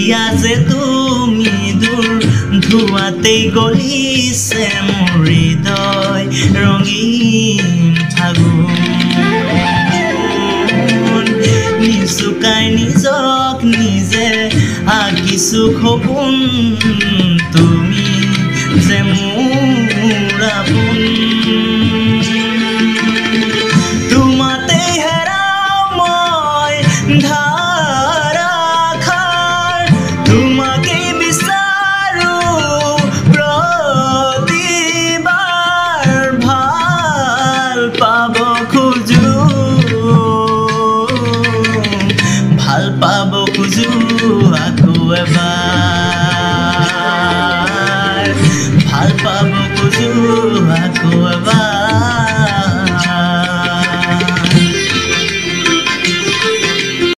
যে তুমি দূৰ ধোৱাতেই গলিছে মোৰ হৃদয় ৰঙীন ফাগুন নিচুকাই নিজক নিজে আঁকিছো সপোন